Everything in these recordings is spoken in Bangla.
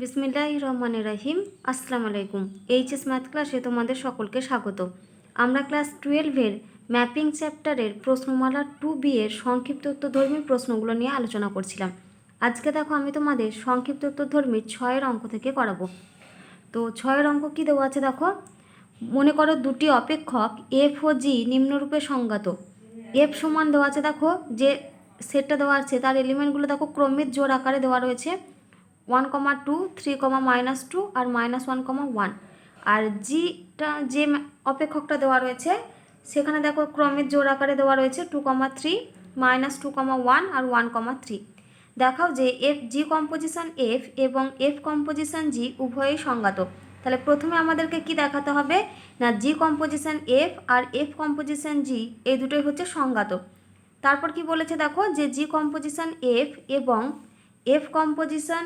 বিসমিল্লাহির রহমানির রহিম। আসসালামু আলাইকুম। এইচএস ম্যাথ ক্লাসে তোমাদের সকলকে স্বাগত। আমরা ক্লাস 12-এর ম্যাপিং চ্যাপ্টারের প্রশ্নমালা 2B এর সংক্ষিপ্ত উত্তরধর্মী প্রশ্নগুলো নিয়ে আলোচনা করছিলাম। আজকে দেখো আমি তোমাদের সংক্ষিপ্ত উত্তরধর্মীর 6-এর অঙ্ক থেকে করাবো। তো 6-এর অঙ্ক কী দেওয়া আছে দেখো। মনে করো দুটি অপেক্ষক এফ ও জি নিম্নরূপে সংজ্ঞাত। এফ সমান দেওয়া আছে, দেখো যে সেটটা দেওয়া আছে তার এলিমেন্টগুলো দেখো ক্রমিক জোড় আকারে দেওয়া রয়েছে 1,2, 3,-2 আর -1,1। আর জিটা যে অপেক্ষকটা দেওয়া রয়েছে সেখানে দেখো ক্রমিক জোড় আকারে দেওয়া রয়েছে 2,3, -2,1 আর 1,3। দেখাও যে এফ জি কম্পোজিশন এফ এবং এফ কম্পোজিশন জি উভয়ই সংজ্ঞাত। তাহলে প্রথমে আমাদেরকে কি দেখাতে হবে না, জি composition F R F composition জি এই দুটোই হচ্ছে সংজ্ঞাত। তারপর কি বলেছে দেখো, যে জি কম্পোজিশন এফ এবং এফ কম্পোজিশন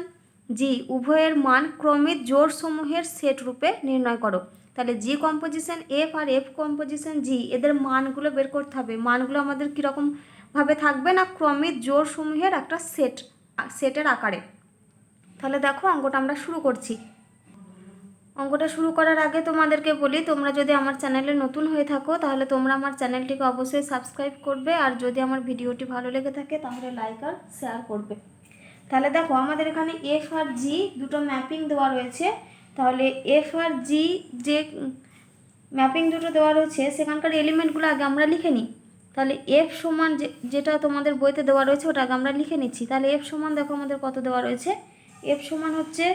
জি উভয়ের মান ক্রমিক জোড়সমূহের সেট রূপে নির্ণয় করো। তাহলে জি composition F R F composition জি এদের মানগুলো বের করতে হবে। মানগুলো আমাদের কীরকমভাবে থাকবে না, ক্রমিক জোড়সমূহের একটা সেটের আকারে। তাহলে দেখো অঙ্কটা আমরা শুরু করছি। অঙ্কটা শুরু করার আগে তোমাদেরকে বলি, তোমরা যদি আমার চ্যানেলে নতুন হয়ে থাকো তাহলে তোমরা আমার চ্যানেলটিকে অবশ্যই সাবস্ক্রাইব করবে, আর যদি আমার ভিডিওটি ভালো লেগে থাকে তাহলে লাইক আর শেয়ার করবে। তাহলে দেখো আমাদের এখানে এফ আর জি দুটো ম্যাপিং দেওয়া রয়েছে। তাহলে এফ আর জি যে ম্যাপিং দুটো দেওয়া রয়েছে সেখানকার এলিমেন্টগুলো আগে আমরা লিখে নিই। তাহলে এফ সমান যেটা তোমাদের বইতে দেওয়া রয়েছে ওটা আগে আমরা লিখে নিচ্ছি। তাহলে এফ সমান দেখো আমাদের কত দেওয়া রয়েছে। এফ সমান হচ্ছে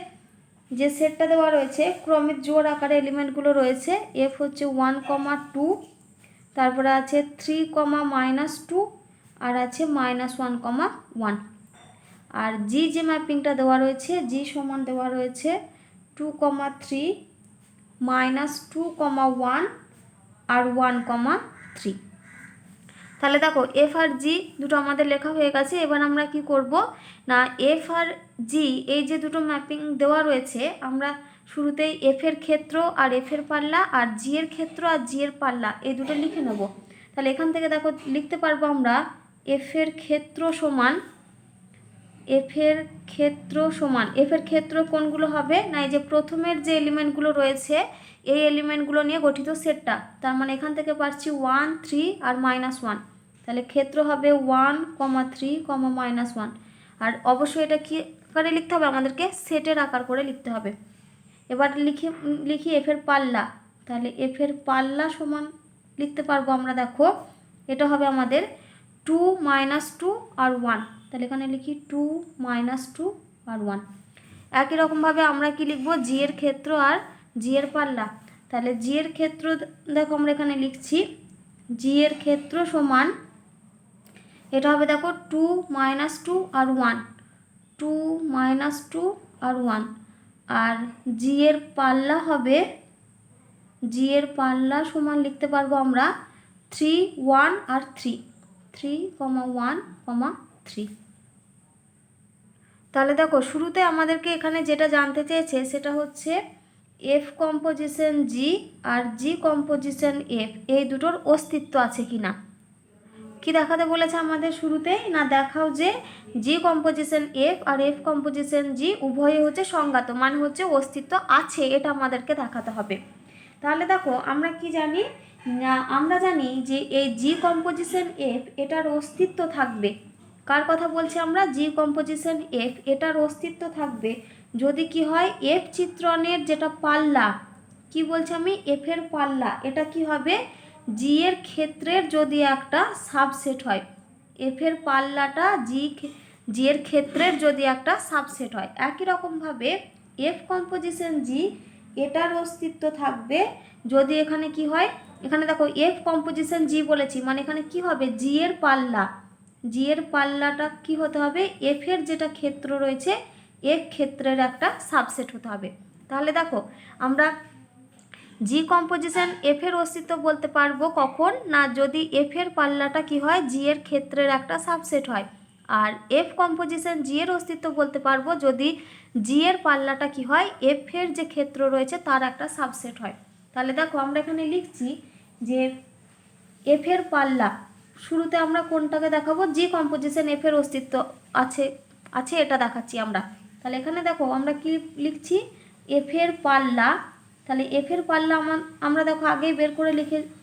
যে সেটটা দেওয়া রয়েছে ক্রমিক জোড় আকারে এলিমেন্টগুলো রয়েছে, এফ হচ্ছে 1,2, তারপরে আছে 3,-2 আর আছে -1,1। আর জি যে ম্যাপিংটা দেওয়া রয়েছে জি সমান দেওয়া রয়েছে 2,3, -2,1 আর 1,3। তাহলে দেখো এফ আর জি দুটো আমাদের লেখা হয়ে গেছে। এবার আমরা কি করব না, এফ আর জি এই যে দুটো ম্যাপিং দেওয়া রয়েছে আমরা শুরুতেই এফ এর ক্ষেত্র আর এফ এর পাল্লা আর জি এর ক্ষেত্র আর জি এর পাল্লা এই দুটো লিখে নেব। তাহলে এখান থেকে দেখো লিখতে পারবো আমরা এফ এর ক্ষেত্র সমান এফ এর ক্ষেত্র কোনগুলো হবে না, এই যে প্রথমের যে এলিমেন্টগুলো রয়েছে এই এলিমেন্টগুলো নিয়ে গঠিত সেটটা। তার মানে এখান থেকে পাচ্ছি 1, 3 আর -1। তাহলে ক্ষেত্র হবে 1,3, -1। আর অবশ্যই এটা কি আকারে লিখতে হবে, আমাদেরকে সেটের আকার করে লিখতে হবে। এবার লিখি এফ এর পাল্লা। তাহলে এফ এর পাল্লা সমান লিখতে পারবো আমরা, দেখো এটা হবে আমাদের 2, -2 আর 1। তাহলে এখানে লিখি 2, -2 আর 1। একই রকমভাবে আমরা কি লিখব, জি এর ক্ষেত্র আর জি এর পাল্লা। তাহলে জি এর ক্ষেত্র দেখো আমরা এখানে লিখছি জি এর ক্ষেত্র সমান এটা হবে দেখো 2, -2 আর 1, 2, -2 আর 1। আর জি এর পাল্লা হবে, জি এর পাল্লা সমান লিখতে পারবো আমরা 3, 1 আর 3, 3,1, 3। তাহলে দেখো শুরুতে আমাদেরকে এখানে যেটা জানতে চেয়েছে সেটা হচ্ছে এফ কম্পোজিশন জি আর জি কম্পোজিশন এফ এই দুটোর অস্তিত্ব আছে কি না। কি দেখাতে বলেছে আমাদের শুরুতেই না, দেখাও যে জি composition F R F composition জি উভয়ই হচ্ছে সংজ্ঞাত, মানে হচ্ছে অস্তিত্ব আছে, এটা আমাদেরকে দেখাতে হবে। তাহলে দেখো আমরা কি জানি না, আমরা জানি যে এই জি কম্পোজিশন এফ এটার অস্তিত্ব থাকবে। কার কথা বলছি আমরা, জি কম্পোজিশন এফ এটার অস্তিত্ব থাকবে যদি কি হয়, এফ চিত্রণের যেটা পাল্লা, কি বলছি আমি, এফ এর পাল্লা এটা কি হবে, জি এর ক্ষেত্রের যদি একটা সাবসেট হয়। এফ এর পাল্লাটা জি এর ক্ষেত্রের যদি একটা সাবসেট হয়। একই রকমভাবে এফ কম্পোজিশন জি এটার অস্তিত্ব থাকবে যদি এখানে কি হয়, এখানে দেখো এফ কম্পোজিশন জি বলেছি মানে এখানে কি হবে, জি এর পাল্লাটা কি হতে হবে, এফ এর যেটা ক্ষেত্র রয়েছে এফ ক্ষেত্রের একটা সাবসেট হতে হবে। তাহলে দেখো আমরা জি কম্পোজিশন এফ এর অস্তিত্ব বলতে পারবো কখন না, যদি এফ এর পাল্লাটা কি হয়, জি এর ক্ষেত্রের একটা সাবসেট হয়। আর এফ কম্পোজিশন জি এর অস্তিত্ব বলতে পারবো যদি জি এর পাল্লাটা কি হয়, এফ এর যে ক্ষেত্র রয়েছে তার একটা সাবসেট হয়। তাহলে দেখো আমরা এখানে লিখছি যে এফ এর পাল্লা, শুরুতে আমরা কোনটাকে দেখাবো, জি কম্পোজিশন এফ এর অস্তিত্ব আছে এটা দেখাচ্ছি আমরা। তাহলে এখানে দেখো আমরা কি লিখছি, এফের পাল্লা। তাহলে এফের পাল্লা আমরা দেখো আগেই বের করে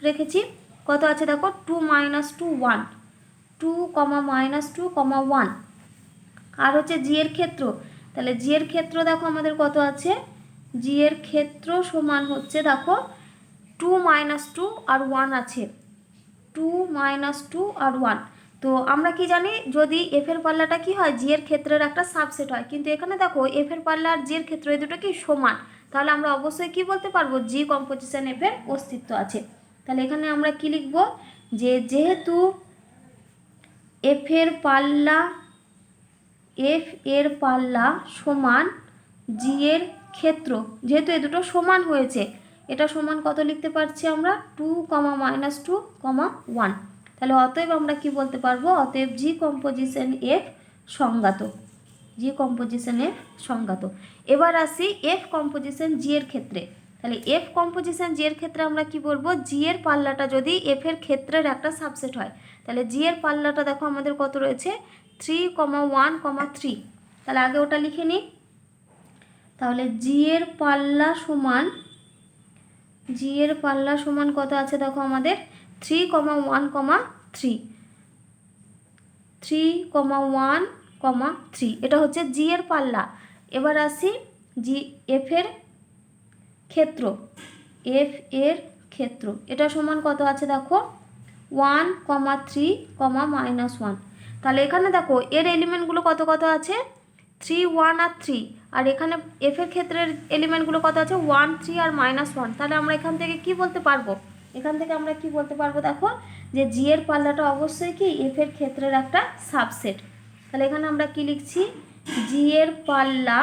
রেখেছি। কত আছে দেখো, 2 - 2 1, 2, -2, 1। আর হচ্ছে জি এর ক্ষেত্র। তাহলে জি এর ক্ষেত্র দেখো আমাদের কত আছে, জি এর ক্ষেত্র সমান হচ্ছে দেখো 2 - 2 আর 1 আছে, 2 - 2 আর 1। তো আমরা কি জানি, যদি এফের পাল্লাটা কি হয়, জি এর ক্ষেত্রের একটা সাবসেট হয়। কিন্তু এখানে দেখো এফের পাল্লা আর জি এর ক্ষেত্র এই দুটো কি সমান, তাহলে আমরা অবশ্যই কি বলতে পারবো, জি কম্পোজিশন এফের অস্তিত্ব আছে। তাহলে এখানে আমরা কি লিখব, যে যেহেতু এফের পাল্লা, এফ এর পাল্লা সমান জি এর ক্ষেত্র, যেহেতু এ দুটো সমান হয়েছে, এটা সমান কত লিখতে পারছি আমরা, 2, -2, 1। তাহলে অতএব আমরা কি বলতে পারবো, অতএব জি কম্পোজিশন এফ সংজ্ঞাত, জি কম্পোজিশন এফ সংজ্ঞাত। এবার আসি এফ কম্পোজিশন জি এর ক্ষেত্রে। তাহলে এফ কম্পোজিশন জি এর ক্ষেত্রে আমরা কি বলবো, জি এর পাল্লাটা যদি এফ এর ক্ষেত্রের একটা সাবসেট হয়, তাহলে জি এর পাল্লাটা দেখো আমাদের কত রয়েছে, 3, 1, 3। তাহলে আগে ওটা লিখে নিই। তাহলে জি এর পাল্লা সমান, জি এর পাল্লা সমান কত আছে দেখো আমাদের, 3, 1, 3, 3, 1, 3। এটা হচ্ছে জি এর পাল্লা। এবার আসি জি এফ এর ক্ষেত্র, এফ এর ক্ষেত্র এটা সমান কত আছে দেখো, 1, 3, -1। তাহলে এখানে দেখো এর এলিমেন্টগুলো কত কত আছে, 3, 1 আর 3। আর এখানে এফ এর ক্ষেত্রের এলিমেন্টগুলো কত আছে, 1, 3 আর -1। তাহলে আমরা এখান থেকে কি বলতে পারবো, এখান থেকে আমরা কি বলতে পারবো দেখো, যে জি এর পাল্লাটা অবশ্যই কি এফ এর ক্ষেত্রের একটা সাবসেট। তাহলে এখানে আমরা কি লিখছি, জি এর পাল্লা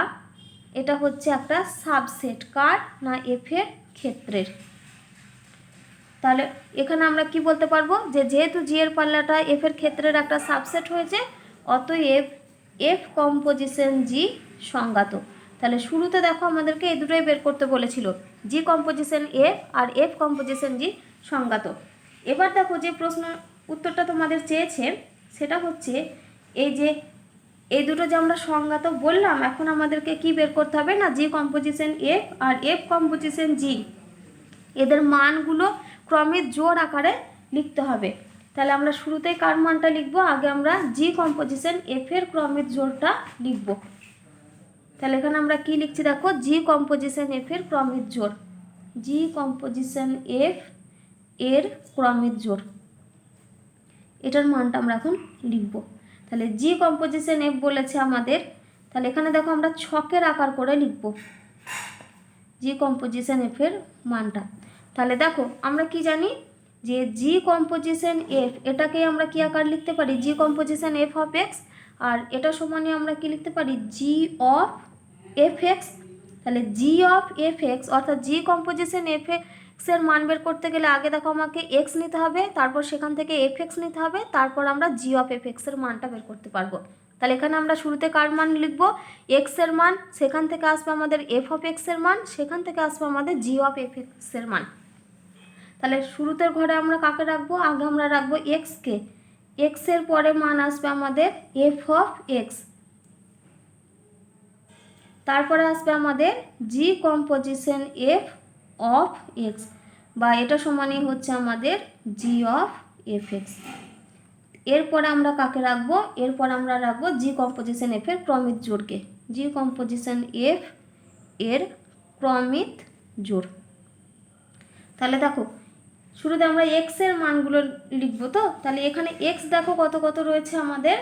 এটা হচ্ছে একটা সাবসেট, কার না, এফ এর ক্ষেত্রের। তাহলে এখানে আমরা কি বলতে পারবো, যে যেহেতু জি এর পাল্লাটা এফ এর ক্ষেত্রের একটা সাবসেট হয়েছে, অতএব এফ কম্পোজিশন জি সংজ্ঞাত। তাহলে শুরুতে দেখো আমাদেরকে এই দুটোই বের করতে বলেছিল, জি composition F R F composition জি সংজ্ঞাত। এবার দেখো যে প্রশ্ন উত্তরটা তোমাদের চেয়েছে, সেটা হচ্ছে এই যে এই দুটো যে আমরা সংজ্ঞাত বললাম, এখন আমাদেরকে কি বের করতে হবে না, জি composition F R F composition জি, এদের মানগুলো ক্রমিক জোড় আকারে লিখতে হবে। তাহলে আমরা শুরুতেই কার মানটা লিখব, আগে আমরা জি কম্পোজিশন এফ এর ক্রমিক জোড়টা লিখব। তাহলে এখানে আমরা কি লিখছি দেখো, জি কম্পোজিশন এফ এর ক্রমিক জোড়, জি কম্পোজিশন এফ এর ক্রমিক জোড়, এটার মানটা আমরা এখন লিখব। তাহলে জি কম্পোজিশন এফ বলেছে আমাদের, তাহলে এখানে দেখো আমরা ছকের আকার করে লিখব জি কম্পোজিশন এফ এর মানটা। তাহলে দেখো আমরা কি জানি, যে জি কম্পোজিশন এফ এটাকে আমরা কি আকার লিখতে পারি, জি কম্পোজিশন এফ অফ এক্স, আর এটা সমানে আমরা কি লিখতে পারি, জি অফ এফ এক্স। তাহলে জি অফ এফ এক্স অর্থাৎ জি কম্পোজিশন এফ এক্সের মান বের করতে গেলে আগে দেখো আমাকে এক্স নিতে হবে, তারপর সেখান থেকে এফ এক্স নিতে হবে, তারপর আমরা জি অফ এফ এক্সের মানটা বের করতে পারবো। তাহলে এখানে আমরা শুরুতে কার মান লিখবো, এক্সের মান, সেখান থেকে আসবে আমাদের এফ অফ এক্সের মান, সেখান থেকে আসবে আমাদের জি অফ এফ এক্সের মান। তাহলে শুরুতে ঘরে আমরা কাকে রাখবো, আগে আমরা রাখবো এক্সকে, এক্সের পরে মান আসবে আমাদের এফ অফ এক্স, তারপরে আসবে আমাদের জি কম্পোজিশন এফ অফ এক্স, বা এটা সমানই হচ্ছে আমাদের জি অফ এফ এক্স। এরপরে আমরা কাকে রাখবো, এরপর আমরা রাখবো জি কম্পোজিশন এফ এর ক্রমিক জোড়কে, জি কম্পোজিশন এফ এর ক্রমিক জোড়। তাহলে দেখো শুরুতে আমরা এক্স এর মানগুলো লিখবো, তো তাহলে এখানে এক্স দেখো কত কত রয়েছে আমাদের,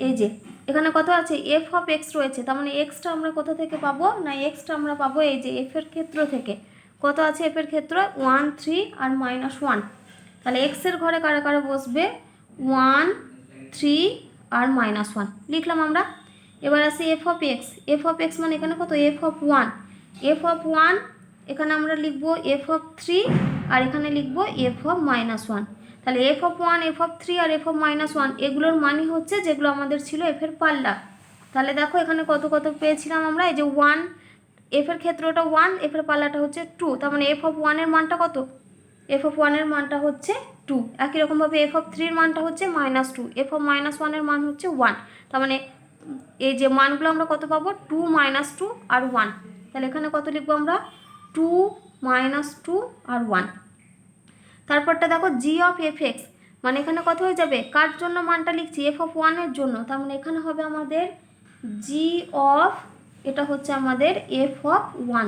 এই যে এখানে কত আছে, এফ অফ এক্স রয়েছে, তার মানে এক্সটা আমরা কোথা থেকে পাবো না, এক্সটা আমরা পাবো এই যে এফ এর ক্ষেত্র থেকে। কত আছে এফ এর ক্ষেত্র, 1, 3 আর -1। তাহলে এক্স এর ঘরে কারা কারা বসবে, 1, 3 আর -1 লিখলাম আমরা। এবার আসি F of x, f of x মানে এখানে কত, এফ অফ 1, এফ অফ 1 এখানে আমরা লিখবো এফ অফ 3 আর এখানে লিখবো এফ অফ -1। তাহলে এফ অফ 1, এফ অফ 3 আর এফ অফ -1 এগুলোর মানই হচ্ছে যেগুলো আমাদের ছিল এফ এর পাল্লা। তাহলে দেখো এখানে কত কত পেয়েছিলাম আমরা, এই যে 1, এফ এর ক্ষেত্রটা 1, এফ এর পাল্লাটা হচ্ছে 2, তার মানে এফ অফ 1 এর মানটা কত, এফ অফ 1 এর মানটা হচ্ছে 2। একই রকমভাবে এফ অফ 3 এর মানটা হচ্ছে -2, এফ অফ -1 এর মান হচ্ছে 1, তার মানে এই যে মানগুলো আমরা কত পাবো 2 -2 আর 1। তাহলে এখানে কত লিখবো আমরা 2 -2 আর 1। তারপরটা দেখো জি অফ এফ এক্স, মানে এখানে কত হয়ে যাবে, কার জন্য মানটা লিখছি, f(1) এর জন্য, তার মানে এখানে হবে আমাদের জি অফ, এটা হচ্ছে আমাদের f(1),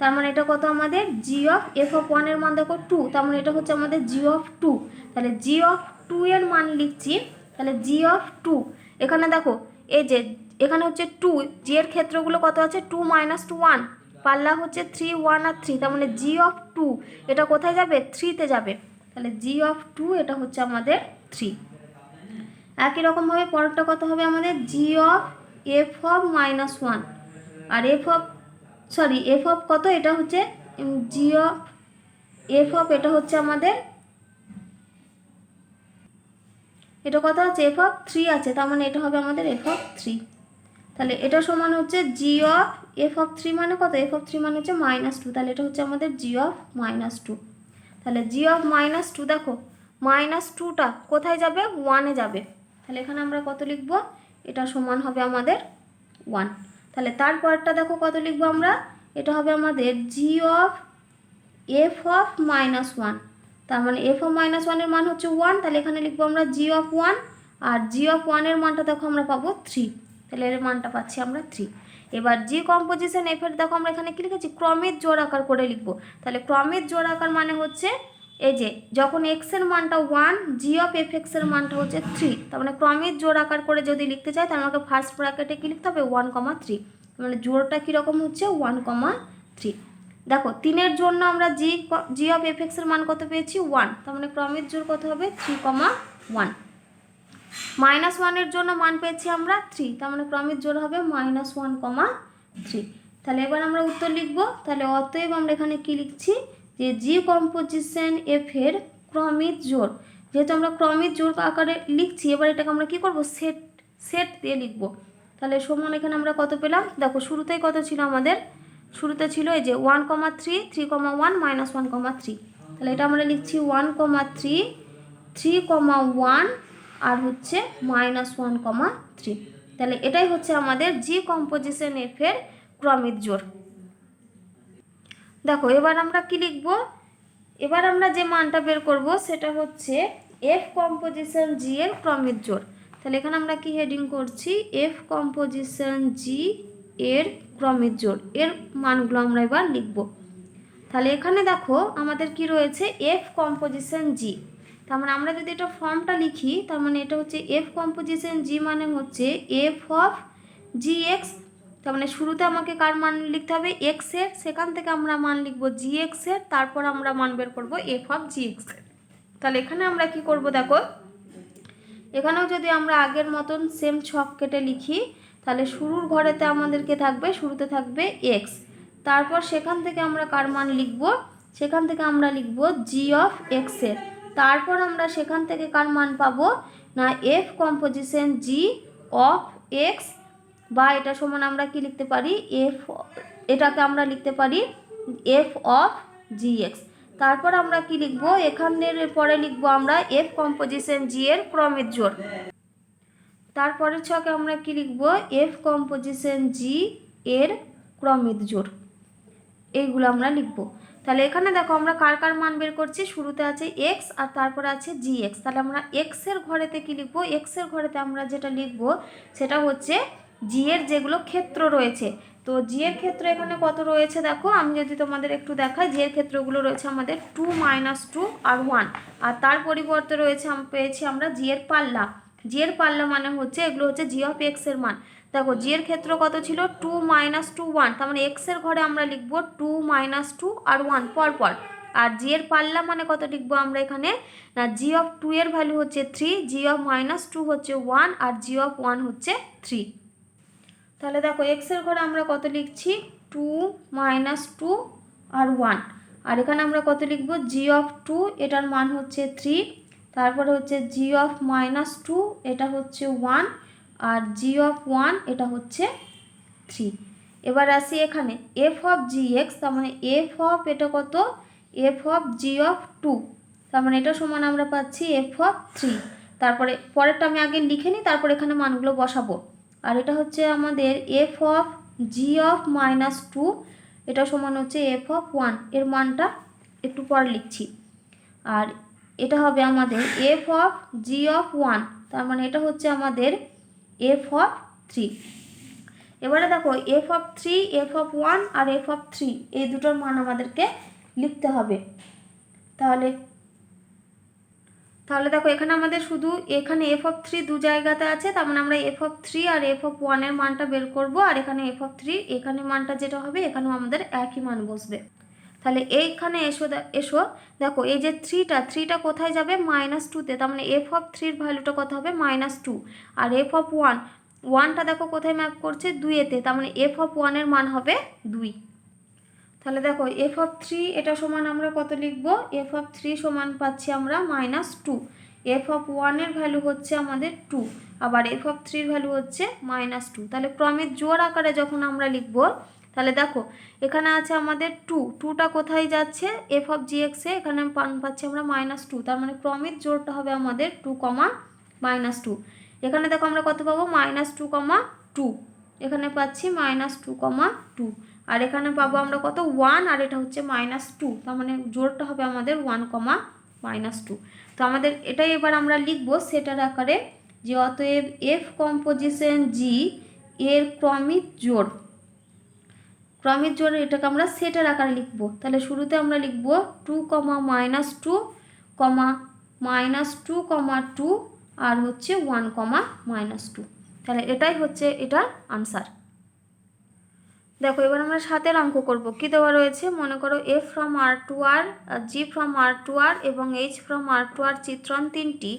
তার মানে এটা কত আমাদের জি অফ f(1) এর মান দেখো 2, তার মানে এটা হচ্ছে আমাদের জি অফ 2। তাহলে জি অফ 2 এর মান লিখছি, তাহলে জি অফ 2, এখানে দেখো এই যে এখানে হচ্ছে 2, জি এর ক্ষেত্রগুলো কত আছে 2 -2 1, পাল্লা হচ্ছে 3 1 আর 3, তার মানে জি অফ 2 এটা কোথায় যাবে 3-তে যাবে, তাহলে জি অফ 2 এটা হচ্ছে আমাদের 3। একই রকমভাবে পরেরটা কত হবে আমাদের জি অফ f(-1) আর এফ অফ কত, এটা হচ্ছে জি অফ এটা হচ্ছে আমাদের, এটা কত আছে f(3) আছে, তার মানে এটা হবে আমাদের f(3), তাহলে এটা সমান হচ্ছে জি অফ f(3) মানে কত, f(3) মানে হচ্ছে -2, তাহলে এটা হচ্ছে আমাদের জি অফ -2। তাহলে জি অফ -2 দেখো -2টা কোথায় যাবে 1-এ যাবে, তাহলে এখানে আমরা কত লিখব, এটা সমান হবে আমাদের 1। তাহলে তারপরটা দেখো কত লিখবো আমরা, এটা হবে আমাদের জি অফ f(-1), তার মানে f(-1) এর মান হচ্ছে 1, তাহলে এখানে লিখবো আমরা জি অফ 1, আর জি অফ 1 এর মানটা দেখো আমরা পাবো 3, তাহলে এর মানটা পাচ্ছি আমরা 3। এবার জি কম্পোজিশন এফ এর দেখো আমরা এখানে কি লিখেছি, ক্রমিক জোড় আকার করে লিখবো। তাহলে ক্রমিক জোড় আকার মানে হচ্ছে এই যে যখন এক্স এর মানটা 1, জি অফ এফ এক্স এর মানটা হচ্ছে 3, তার মানে ক্রমিক জোড় আকার করে যদি লিখতে চাই তাহলে আমাকে ফার্স্ট ব্র্যাকেটে কি লিখতে হবে 1,3, মানে জোড়টা কীরকম হচ্ছে 1,3। দেখো 3-এর জন্য আমরা জি অফ এফ এক্স এর মান কত পেয়েছি 1, তার মানে ক্রমিক জোড় কত হবে 3,1। -1 এর জন্য মান পেয়েছি আমরা 3, তার মানে ক্রমিক জোড় হবে -1,3। তাহলে এবার আমরা উত্তর লিখব, তাহলে অতএব আমরা এখানে কি লিখছি যে জি কম্পোজিশন এফ এর ক্রমিক জোড়, যেহেতু আমরা ক্রমিক জোড় আকারে লিখছি, এবার এটাকে আমরা কি করব সেট দিয়ে লিখব। তাহলে সমান এখানে আমরা কত পেলাম, দেখো শুরুতেই কত ছিল আমাদের, শুরুতে ছিল এই যে 1,3 3,1 -1,3, তাহলে এটা আমরা লিখছি 1,3 3,1 আর হচ্ছে -1,3, তাহলে এটাই হচ্ছে আমাদের জি কম্পোজিশন এফ এর ক্রমিক জোড়। দেখো এবার আমরা কি লিখব, এবার আমরা যে মানটা বের করব সেটা হচ্ছে এফ কম্পোজিশন জি এর ক্রমিক জোড়। তাহলে এখানে আমরা কি হেডিং করছি, এফ কম্পোজিশন জি এর ক্রমিক জোড়, এর মানগুলো আমরা এবার লিখব। তাহলে এখানে দেখো আমাদের কি রয়েছে এফ কম্পোজিশন জি, তার মানে আমরা যদি এটা ফর্মটা লিখি, তার মানে এটা হচ্ছে এফ কম্পোজিশন জি মানে হচ্ছে এফ অফ জি এক্স, তার মানে শুরুতে আমাকে কার মান লিখতে হবে এক্স এর, সেখান থেকে আমরা মান লিখবো জি এক্স এর, তারপর আমরা মান বের করবো এফ অফ জি এক্স এর। তাহলে এখানে আমরা কি করব দেখো, এখানেও যদি আমরা আগের মতন সেম ছক কেটে লিখি, তাহলে শুরুর ঘরেতে আমাদেরকে থাকবে, শুরুতে থাকবে এক্স, তারপর সেখান থেকে আমরা কার মান লিখব, সেখান থেকে আমরা লিখব জি অফ এক্স এর, তারপর আমরা সেখান থেকে কার মান পাবো না F composition G of x, বা এটা সমান আমরা কি লিখতে পারি এফ, এটাকে আমরা লিখতে পারি এফ অফ জি এক্স। তারপর আমরা কি লিখবো, এখানের পরে লিখবো আমরা এফ কম্পোজিশন জি এর ক্রমিক জোড়, তারপরের ছকে আমরা কি লিখবো এফ কম্পোজিশন জি এর ক্রমিক জোড়, এইগুলো আমরা লিখবো। তাহলে এখানে দেখো আমরা কার কার মান বের করছি, শুরুতে আছে এক্স আর তারপরে আছে জি এক্স, তাহলে আমরা এক্স এর ঘরেতে কি লিখবো, এক্স এর ঘরেতে আমরা যেটা লিখবো সেটা হচ্ছে জি এর যেগুলো ক্ষেত্র রয়েছে। তো জি এর ক্ষেত্র এখানে কত রয়েছে দেখো, আমি যদি তোমাদের একটু দেখাই, জি এর ক্ষেত্রগুলো রয়েছে আমাদের 2 -2 আর 1, আর তার পরিবর্তে রয়েছে পেয়েছি আমরা জি এর পাল্লা, জি এর পাল্লা মানে হচ্ছে এগুলো হচ্ছে জি অফ এক্স এর মান। দেখো জি এর ক্ষেত্র কত ছিল 2 -2 1, তার মানে এক্স এর ঘরে আমরা লিখবো 2 -2 আর 1 পরপর, আর জি এর পাল্লা মানে কত লিখবো আমরা এখানে না জি অফ 2 এর ভ্যালু হচ্ছে 3, জি অফ -2 হচ্ছে 1 আর জি অফ 1 হচ্ছে 3। তাহলে দেখো এক্স এর ঘরে আমরা কত লিখছি 2 -2 আর 1, আর এখানে আমরা কত লিখবো জি অফ 2 এটার মান হচ্ছে 3, তারপরে হচ্ছে জি অফ -2 এটা হচ্ছে 1 আর জি অফ 1 এটা হচ্ছে 3। এবার আসি এখানে এফ অফ জি এক্স, তার মানে এফ অফ এটা কত এফ অফ জি অফ 2, তার মানে এটা সমান আমরা পাচ্ছি এফ অফ 3। তারপরে পরেরটা আমি আগে লিখে নিই, তারপর এখানে মানগুলো বসাবো। আর এটা হচ্ছে আমাদের এফ অফ জি অফ -2, এটা সমান হচ্ছে এফ অফ 1, এর মানটা একটু পর লিখছি। আর এটা হবে আমাদের এফ অফ জি অফ 1, তার মানে এটা হচ্ছে আমাদের এফ অফ 3। এবারে দেখো এফ অফ 3, এফ অফ 1 আর এফ অফ 3 এই দুটোর মান আমাদেরকে লিখতে হবে। তাহলে দেখো এখানে আমাদের শুধু এখানে এফ অফ 3 দু জায়গাতে আছে, তার মানে আমরা এফ অফ 3 আর এফ অফ 1 এর মানটা বের করব। আর এখানে এফ অফ 3 এখানে মানটা যেটা হবে এখানেও আমাদের একই মান বসবে। তাহলে এইখানে এসো দেখো এই যে থ্রিটা কোথায় যাবে -2তে, তার মানে এফ অফ 3-র ভ্যালুটা কত হবে -2। আর এফ অফ 1টা দেখো কোথায় ম্যাপ করছে 2-এতে, তার মানে এফ অফ 1 এর মান হবে 2। তাহলে দেখো এফ অফ 3 এটা সমান আমরা কত লিখব, এফ অফ 3 সমান পাচ্ছি আমরা -2। এফ অফ 1 এর ভ্যালু হচ্ছে আমাদের 2, আবার এফ অফ 3-র ভ্যালু হচ্ছে -2। তাহলে ক্রমিক জোড় আকারে যখন আমরা লিখব, তাহলে দেখো এখানে আছে আমাদের 2টা কোথায় যাচ্ছে এফ অফ জি এক্সে, এখানে পাচ্ছি আমরা -2, তার মানে ক্রমিক জোড়টা হবে আমাদের 2, -2। এখানে দেখো আমরা কত পাবো -2, 2, এখানে পাচ্ছি -2, 2, আর এখানে পাবো আমরা কত 1, আর এটা হচ্ছে -2, তার মানে জোড়টা হবে আমাদের 1, -2। তো আমাদের এটাই এবার আমরা লিখব সেটার আকারে, যে অতএব এফ কম্পোজিশন জি এর ক্রমিক জোড় এটাকে আমরা সেটার আকারে লিখব। তাহলে শুরুতে আমরা লিখব 2, -2, -2, 2 আর হচ্ছে 1, -2। তাহলে এটাই হচ্ছে এটার আনসার। দেখো এবার আমরা 7-এর অঙ্ক করব। কি দেওয়া রয়েছে মনে করো F from R to R, G from R to R এবং H from R to R চিত্রণ তিনটি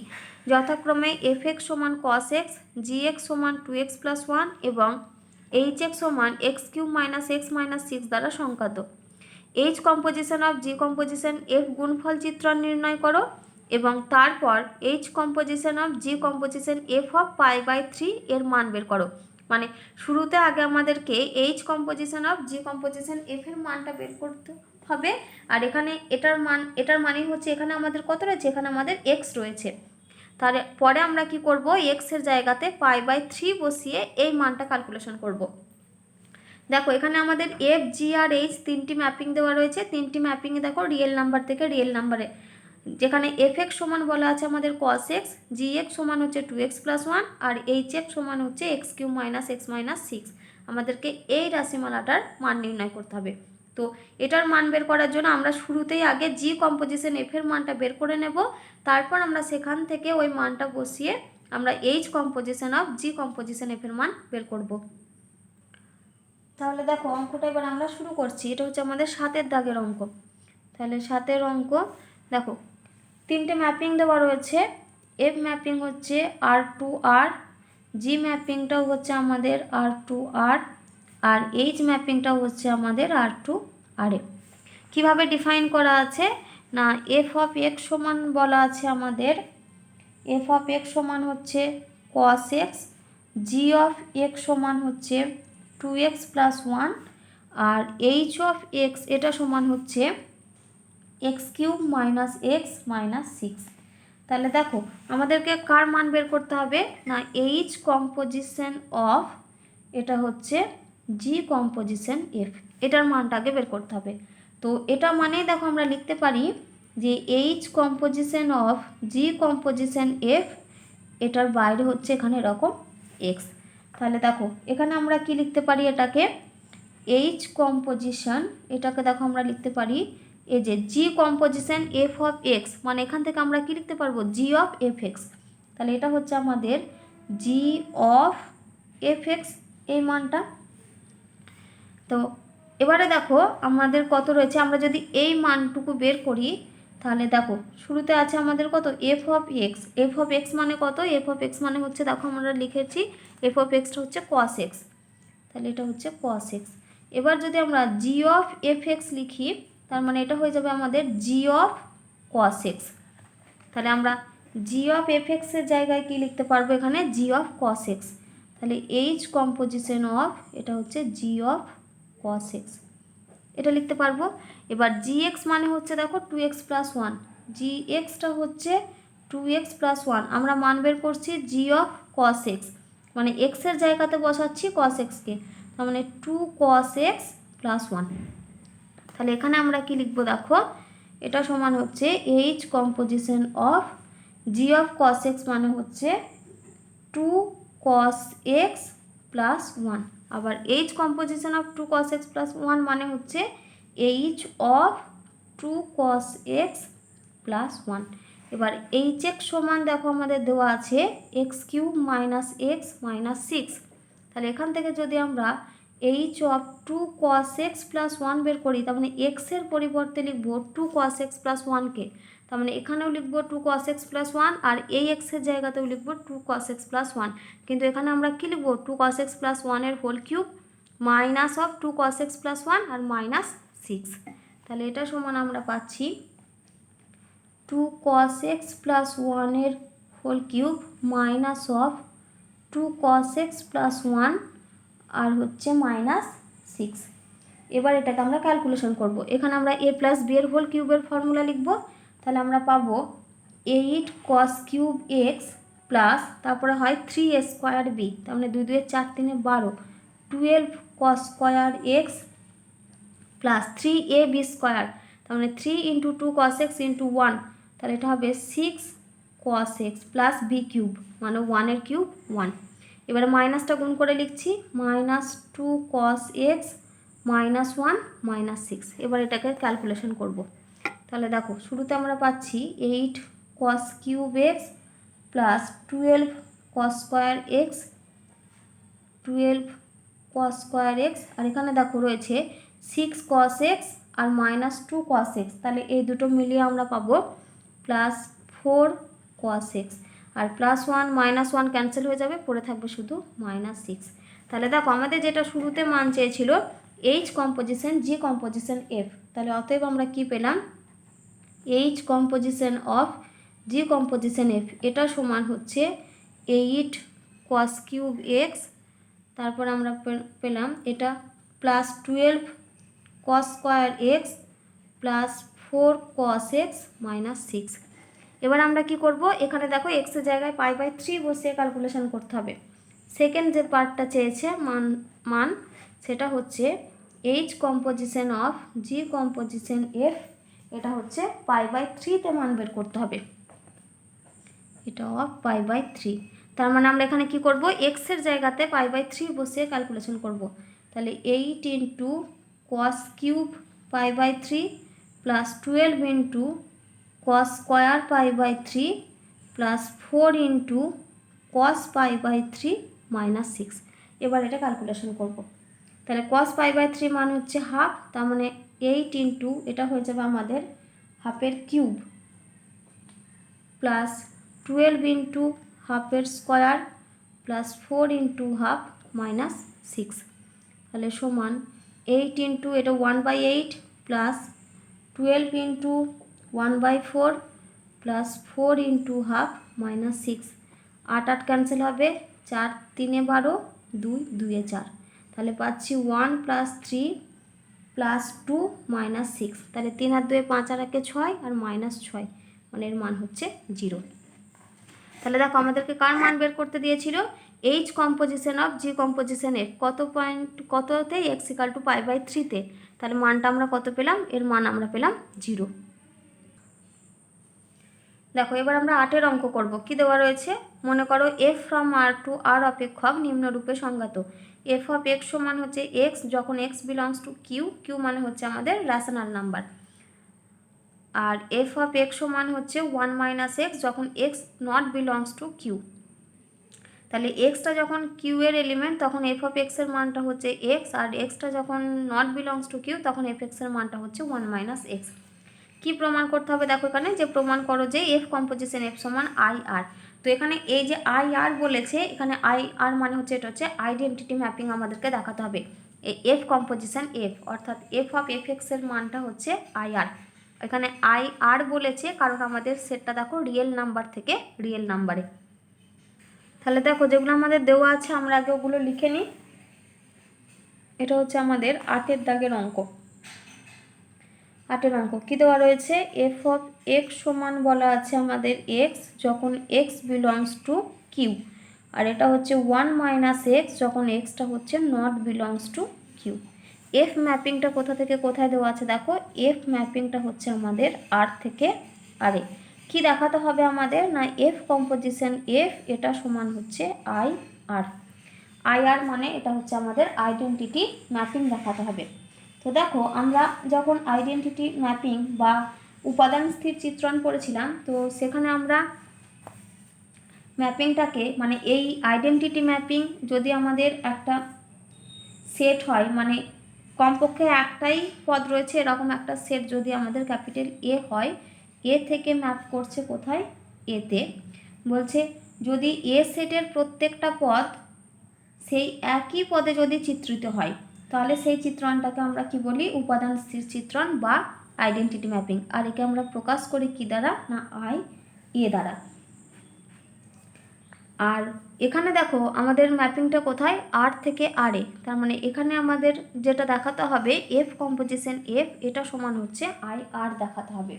যথাক্রমে এফ এক্স সমান কস এক্স, জি এক্স সমান 2x + 1 এবং এইচ এক্স সমান x³ - x - 6 দ্বারা সংখ্যাত। H composition of G composition F গুণফল চিত্রণ নির্ণয় করো এবং তারপর H composition of G composition F of π/3 এর মান বের করো। মানে শুরুতে আগে আমাদেরকে H composition of G composition F এর মানটা বের করতে হবে। আর এখানে এটার মানেই হচ্ছে এখানে আমাদের কত রয়েছে, এখানে আমাদের এক্স রয়েছে। তাহলে পরে আমরা কি করব, এক্সের জায়গাতে π/3 বসিয়ে এই মানটা ক্যালকুলেশন করব। দেখো এখানে আমাদের এফ, জি আর এইচ তিনটি ম্যাপিং দেওয়া রয়েছে। তিনটি ম্যাপিংয়ে দেখো রিয়েল নাম্বার থেকে রিয়েল নাম্বারে, যেখানে এফ এক্স সমান বলা আছে আমাদের কস এক্স, জি এক্স সমান হচ্ছে 2x + 1 আর এইচ এক্স সমান হচ্ছে x³ - x - 6। আমাদেরকে এই রাশিমালাটার মান নির্ণয় করতে হবে। তো এটার মান বের করার জন্য আমরা শুরুতেই আগে জি কম্পোজিশন এফ এর মানটা বের করে নেব, তারপর আমরা সেখান থেকে ওই মানটা বসিয়ে আমরা H composition of G composition F এর মান বের করব। তাহলে দেখো অঙ্কটা এবার আমরা শুরু করছি। এটা হচ্ছে আমাদের 7-এর দাগের অঙ্ক। তাহলে 7-এর অঙ্ক দেখো তিনটে ম্যাপিং দেওয়া রয়েছে। এফ ম্যাপিং হচ্ছে আর টু আর, জি ম্যাপিংটাও হচ্ছে আমাদের আর টু আর, আর এইচ ম্যাপিংটাও হচ্ছে আমাদের আর টু আর এ। কীভাবে ডিফাইন করা আছে না, এফ অফ এক্স সমান বলা আছে আমাদের, এফ অফ এক্স সমান হচ্ছে cos x, G of x সমান হচ্ছে 2x + 1 R H of x এটা সমান হচ্ছে x³ - x - 6। তাহলে দেখো আমাদেরকে কার মান বের করতে হবে না, এইচ কম্পোজিশন অফ এটা হচ্ছে জি কম্পোজিশন এফ, এটার মানটা আগে বের করতে হবে। তো এটা মানেই দেখো আমরা লিখতে পারি যে H composition of G composition F, এটার বাইরে হচ্ছে এখানে এরকম এক্স। তাহলে দেখো এখানে আমরা কি লিখতে পারি, এটাকে এইচ কম্পোজিশন, এটাকে দেখো আমরা লিখতে পারি এই যে জি কম্পোজিশন এফ অফ এক্স, মানে এখান থেকে আমরা কি লিখতে পারবো, জি অফ এফ এক্স। তাহলে এটা হচ্ছে আমাদের জি অফ এফ এক্স এই মানটা। তো এবারে দেখো আমাদের কত রয়েছে, আমরা যদি এই মানটুকু বের করি তাহলে দেখো শুরুতে আছে আমাদের কত F of x. F of x মানে কত, এফ অফ এক্স মানে হচ্ছে দেখো আমরা লিখেছি এফ অফ এক্সটা হচ্ছে কস এক্স, তাহলে এটা হচ্ছে কস এক্স। এবার যদি আমরা জি অফ এফ এক্স লিখি তার মানে এটা হয়ে যাবে আমাদের জি অফ কস এক্স। তাহলে আমরা জি অফ এফ এক্সের জায়গায় কী লিখতে পারবো, এখানে জি অফ কস এক্স। তাহলে এইচ কম্পোজিশন অফ এটা হচ্ছে জি অফ কস এক্স, এটা লিখতে পারবো। এবার জি এক্স মানে হচ্ছে দেখো 2x + 1, জি এক্সটা হচ্ছে 2x + 1, আমরা মান বের করছি জি অফ কস এক্স। মানে এক্সের জায়গাতে বসাচ্ছি কস এক্সকে, তার মানে 2 cos x প্লাস 1। তাহলে এখানে আমরা কি লিখবো দেখো, এটা সমান হচ্ছে H composition of G of cos x মানে হচ্ছে 2 cos x প্লাস 1। আবার H composition of 2 cos x plus 1 মানে হচ্ছে H of 2 cos x plus 1। এবার এইচ এক্স সমান দেখো আমাদের দেওয়া আছে x cube minus x minus 6। তাহলে এখান থেকে যদি আমরা H of 2 cos x plus 1 বের করি, তার মানে এক্সের পরিবর্তে লিখবো 2 cos x প্লাস 1কে। তার মানে এখানেও লিখবো 2 cos x প্লাস 1, আর এই এক্সের জায়গাতেও লিখবো 2 cos x প্লাস 1। কিন্তু এখানে আমরা কি লিখবো, 2 cos x plus 1 whole cube minus of 2 cos x plus 1 আর মাইনাস 6। তাহলে এটা সমান আমরা পাচ্ছি 2 cos x plus 1 whole cube minus of 2 cos x plus 1 আর হচ্ছে মাইনাস 6। এবার এটাকে আমরা ক্যালকুলেশন করব। এখানে আমরা a প্লাস b এর হোল কিউবের ফর্মুলা লিখব। তাহলে আমরা পাবো 8 cos কিউব x প্লাস তারপরে হয় 3a স্কোয়ার b, তার মানে 2 2 4 3 12, 12 cos square x plus 3ab square, তার মানে 3 ইন্টু 2 cos x ইন্টু 1, তাহলে এটা হবে 6 cos x plus b cube মানে 1 এর কিউব 1। এবারে মাইনাসটা গুণ করে লিখছি, minus 2 cos x minus 1 minus 6। এবার এটাকে ক্যালকুলেশন করব। তাহলে দেখো শুরুতে আমরা পাচ্ছি 8 cos cube x plus 12 cos square x, 12 cos square x, আর এখানে দেখো রয়েছে 6 cos x আর মাইনাস 2 cos x, তাহলে এই দুটো মিলিয়ে আমরা পাবো প্লাস 4 cos x, আর প্লাস 1 মাইনাস 1 ক্যান্সেল হয়ে যাবে, পড়ে থাকবে শুধু মাইনাস 6। তাহলে দেখো আমাদের যেটা শুরুতে মান চেয়েছিল এইচ কম্পোজিশন জি কম্পোজিশন এফ, তাহলে অতএব আমরা কি পেলাম, H composition of G composition F এটা সমান হচ্ছে 8 cos কিউব এক্স, তারপর আমরা পেলাম এটা plus 12 cos square x plus 4 cos x minus 6। এবার আমরা কি করব, এখানে দেখো এক্সের জায়গায় π/3 বসিয়ে ক্যালকুলেশন করতে হবে। সেকেন্ড যে পার্টটা চেয়েছে মান সেটা হচ্ছে H composition of G composition F, এটা হচ্ছে π/3তে মান বের করতে হবে, এটা অফ π/3। তার মানে আমরা এখানে কি করব, এক্সের জায়গাতে π/3 বসিয়ে ক্যালকুলেশন করব। তাহলে 8 into cos cube π/3 plus 12 into cos square π/3 plus 4 into cos π/3 minus 6। এবার এটা ক্যালকুলেশন করব। তাহলে cos π/3 মান হচ্ছে হাফ, তার মানে 8 ইন্টু এটা হয়ে যাবে আমাদের হাফের কিউব প্লাস 12 ইন্টু হাফের square plus 4 into half minus 6। তাহলে সমান 8 ইন্টু এটা 1/8 plus 12 into 1/4 plus 4 into half minus 6। 8 8 cancel হবে, 4 3 12, 2 2 4, তাহলে পাচ্ছি 1 প্লাস 3 প্লাস 2 মাইনাস 6। তাহলে 3 আর 2 5 আর 1 6 আর মাইনাস 6, মানে এর মান হচ্ছে 0। তাহলে দেখো আমাদেরকে কার মান বের করতে দিয়েছিল, H composition of G composition F কততে এক্স ইকাল টু π/3তে, তাহলে মানটা আমরা কত পেলাম, এর মান আমরা পেলাম 0। দেখো এবার আমরা 8 অঙ্ক করব। কি দেওয়া রয়েছে, মনে করো এফ ফ্রম আর টু আর অপেক্ষক নিম্নরূপে সংজ্ঞাত। এফ অফ এক্স সমান হচ্ছে এক্স যখন x belongs to Q, Q মানে হচ্ছে আমাদের রেশনাল নাম্বার, আর এফ অফ এক্স সমান হচ্ছে 1 মাইনাস এক্স যখন x not belongs to Q. তাহলে এক্সটা যখন কিউ এর এলিমেন্ট তখন এফ অফ এক্সের মানটা হচ্ছে এক্স, আর এক্সটা যখন নট বিলংস টু কিউ তখন এফ এক্সের মানটা হচ্ছে 1 মাইনাস এক্স। কী প্রমাণ করতে হবে, দেখো এখানে যে প্রমাণ করো যে এফ কম্পোজিশন এফ সমান আই আর। তো এখানে এই যে আই আর বলেছে, এখানে আই আর মানে হচ্ছে এটা হচ্ছে আইডেন্টিটি ম্যাপিং আমাদেরকে দেখাতে হবে। এই এফ কম্পোজিশন এফ অর্থাৎ এফ অফ এফ এক্সের মানটা হচ্ছে আই আর। এখানে আই আর বলেছে কারণ আমাদের সেটটা দেখো রিয়েল নাম্বার থেকে রিয়েল নাম্বারে। তাহলে দেখো যেগুলো আমাদের দেওয়া আছে আমরা আগে ওগুলো লিখে নিই। এটা হচ্ছে আমাদের 8 দাগের অঙ্ক। 8 অঙ্ক কী দেওয়া রয়েছে, এফ অফ এক্স সমান বলা আছে আমাদের এক্স যখন এক্স বিলংস টু কিউ, আর এটা হচ্ছে 1 মাইনাস এক্স যখন এক্সটা হচ্ছে not belongs to Q. F ম্যাপিংটা কোথা থেকে কোথায় দেওয়া আছে দেখো, এফ ম্যাপিংটা হচ্ছে আমাদের আর থেকে আরে। কি দেখাতে হবে আমাদের না, এফ কম্পোজিশন এফ এটা সমান হচ্ছে আই আর। আই আর মানে এটা হচ্ছে আমাদের আইডেন্টিটি ম্যাপিং দেখাতে হবে। তো দেখো আমরা যখন আইডেন্টিটি ম্যাপিং বা উপাদান স্থির চিত্রণ পড়েছিলাম, তো সেখানে আমরা ম্যাপিংটাকে মানে এই আইডেন্টিটি ম্যাপিং যদি আমাদের একটা সেট হয়, মানে কমপক্ষে একটাই পদ রয়েছে এরকম একটা সেট যদি আমাদের ক্যাপিটাল এ হয়, এ থেকে ম্যাপ করছে কোথায়, এতে। বলছে যদি এ সেটের প্রত্যেকটা পদ সেই একই পদে যদি চিত্রিত হয়, তাহলে সেই চিত্রণটাকে আমরা কি বলি, উপাদান স্থির চিত্রণ বা আইডেন্টিটি ম্যাপিং। আর একে আমরা প্রকাশ করি কি দ্বারা না, আই এ দ্বারা। আর এখানে দেখো আমাদের ম্যাপিংটা কোথায়, আর থেকে আরে, তার মানে এখানে আমাদের যেটা দেখাতে হবে এফ কম্পোজিশন এফ এটা সমান হচ্ছে আই আর দেখাতে হবে।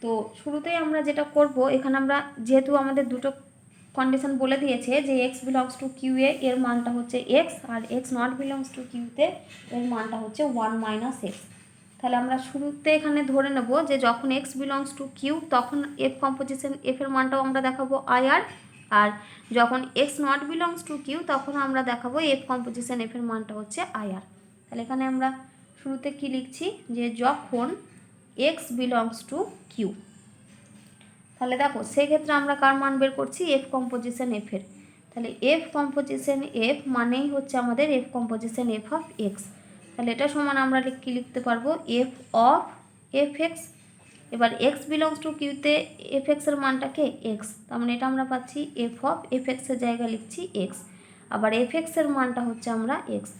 তো শুরুতেই আমরা যেটা করব, এখানে আমরা যেহেতু আমাদের দুটো কন্ডিশন বলে দিয়েছে যে এক্স বিলংস টু কিউ এ এর মানটা হচ্ছে এক্স, আর এক্স নট বিলংস টু কিউতে এর মানটা হচ্ছে 1 মাইনাস এক্স। তাহলে আমরা শুরুতে এখানে ধরে নেব যে যখন এক্স বিলংস টু কিউ তখন এফ কম্পোজিশন এফ এর মানটাও আমরা দেখাবো আই আর যখন x not belongs to Q তখন আমরা দেখাবো এফ কম্পোজিশন এফ এর মানটা হচ্ছে আই আর। তাহলে এখানে আমরা শুরুতে কি লিখছি যে যখন এক্স বিলংস টু কিউ, তাহলে দেখো সেক্ষেত্রে আমরা কার মান বের করছি, এফ কম্পোজিশন এফ এর। তাহলে এফ কম্পোজিশন এফ মানেই হচ্ছে আমাদের F composition F of x. তাহলে এটা সমান আমরা কি লিখতে পারবো, এফ অফ এফ এক্স। এবার এক্স বিলংস টু কিউতে এফ এক্সের মানটাকে এক্স, তার মানে এটা আমরা পাচ্ছি এফ অফ এফ এক্সের জায়গায় লিখছি এক্স, আবার এফ এক্সের মানটা হচ্ছে আমরা এক্স।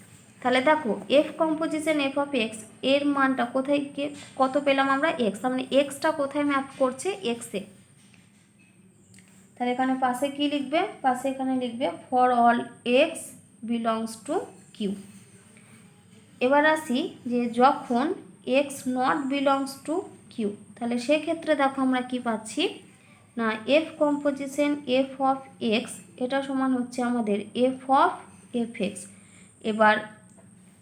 তাহলে দেখো F composition F of x এর মানটা কোথায় কত পেলাম আমরা, এক্স, তার মানে এক্সটা কোথায় ম্যাপ করছে, এক্সে। তাহলে এখানে পাশে কি লিখবে, পাশে এখানে লিখবে for all x belongs to Q. এবার আসি যে যখন x not belongs to Q, তাহলে সেক্ষেত্রে দেখো আমরা কি পাচ্ছি না, F composition F of x এটা সমান হচ্ছে আমাদের এফ অফ এফ এক্স। এবার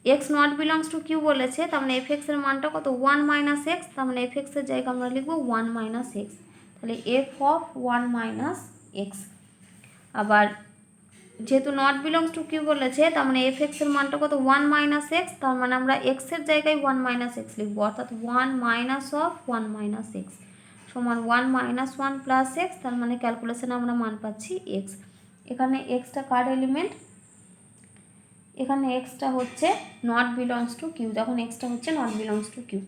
x not belongs to Q বলেছে, তার মানে এফ এক্সের মানটা কত, 1 মাইনাস এক্স, তার মানে এফ এক্সের জায়গায় আমরা লিখবো 1 মাইনাস এক্স। তাহলে এফ অফ 1 মাইনাস এক্স। আবার যেহেতু নট বিলংস টু কিউ বলেছে, তার মানে এফ এক্সের মানটা কত, 1 মাইনাস এক্স, তার মানে আমরা এক্সের জায়গায় 1 মাইনাস এক্স লিখবো, অর্থাৎ 1 মাইনাস অফ 1 মাইনাস এক্স সমান 1 মাইনাস 1 প্লাস এক্স, তার মানে ক্যালকুলেশনে আমরা মান পাচ্ছি এক্স। এখানে এক্সটা কার এলিমেন্ট, এখানে এক্সটা হচ্ছে নট বিলংস টু কিউ, যখন এক্সটা হচ্ছে নট বিলংস টু কিউ।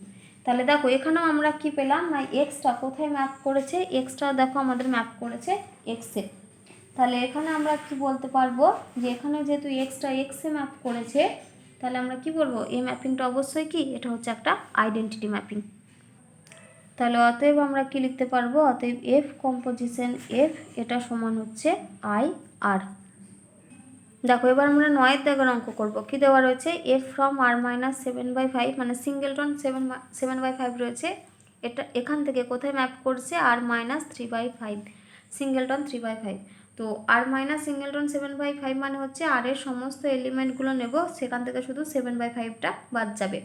তাহলে দেখো এখানেও আমরা কি পেলাম না, এক্সটা কোথায় ম্যাপ করেছে, এক্সটা দেখো আমাদের ম্যাপ করেছে এক্সে। তাহলে এখানে আমরা কি বলতে পারবো যে এখানে যেহেতু এক্সটা এক্সে ম্যাপ করেছে, তাহলে আমরা কি বলবো, এই ম্যাপিংটা অবশ্যই কি, এটা হচ্ছে একটা আইডেন্টিটি ম্যাপিং। তাহলে অতএব আমরা কি লিখতে পারবো, অতএব এফ কম্পোজিশন এফ এটা সমান হচ্ছে আই আর। দেখো এবার আমরা 9 দাগের অঙ্ক করব। কি দেওয়া রয়েছে, এফ ফ্রম আর মাইনাস 7/5 মানে সিঙ্গেলটন 7/5 রয়েছে, এটা এখান থেকে কোথায় ম্যাপ করছে, আর মাইনাস 3/5 সিঙ্গেলটন 3/5। তো আর মাইনাস সিঙ্গেলটন 7/5 মানে হচ্ছে আর এর সমস্ত এলিমেন্টগুলো নেব, সেখান থেকে শুধু 7/5টা বাদ যাবে।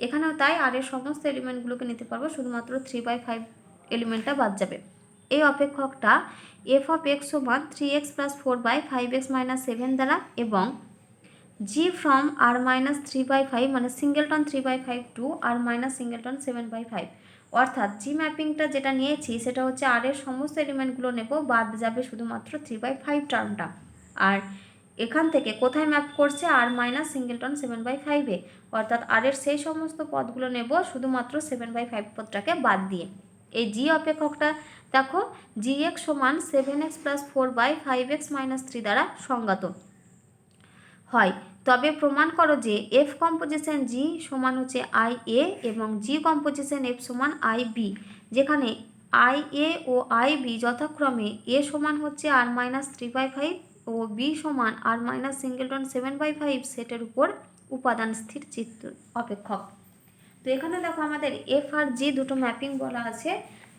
এখানেও তাই, আর এর সমস্ত এলিমেন্টগুলোকে নিতে পারবো, শুধুমাত্র 3/5 এলিমেন্টটা বাদ যাবে। এই অপেক্ষকটা এফ অফ এক্স সমান 3x প্লাস 4/5x মাইনাস 7 দ্বারা, এবং জি ফ্রম আর মাইনাস 3/5 মানে সিঙ্গেলটন 3/5 টু আর মাইনাস সিঙ্গেলটন 7/5, অর্থাৎ জি ম্যাপিংটা যেটা নিয়েছি সেটা হচ্ছে আর এর সমস্ত এলিমেন্টগুলো নেব, বাদ যাবে শুধুমাত্র 3/5 টার্মটা। আর এখান থেকে কোথায় ম্যাপ করছে, আর মাইনাস সিঙ্গেলটন 7/5-এ, অর্থাৎ আর এর সেই সমস্ত পদগুলো নেব শুধুমাত্র 7/5 পদটাকে বাদ দিয়ে। এই জি অপেক্ষকটা দেখো জি এক্স সমান 7x প্লাস 4/5x মাইনাস 3 দ্বারা সংজ্ঞাত হয়। তবে প্রমাণ করো যে এফ কম্পোজিশন জি সমান হচ্ছে আই এ এবং জি কম্পোজিশন এফ সমান আই বি, যেখানে আই এ ও আই বি যথাক্রমে এ সমান হচ্ছে আর মাইনাস 3/5 ও বি সমান আর মাইনাস সিঙ্গেলটন 7/5 সেটের উপর উপাদান স্থির চিত্র অপেক্ষক। তো এখানে দেখো আমাদের এফ আর জি দুটো ম্যাপিং বলা আছে,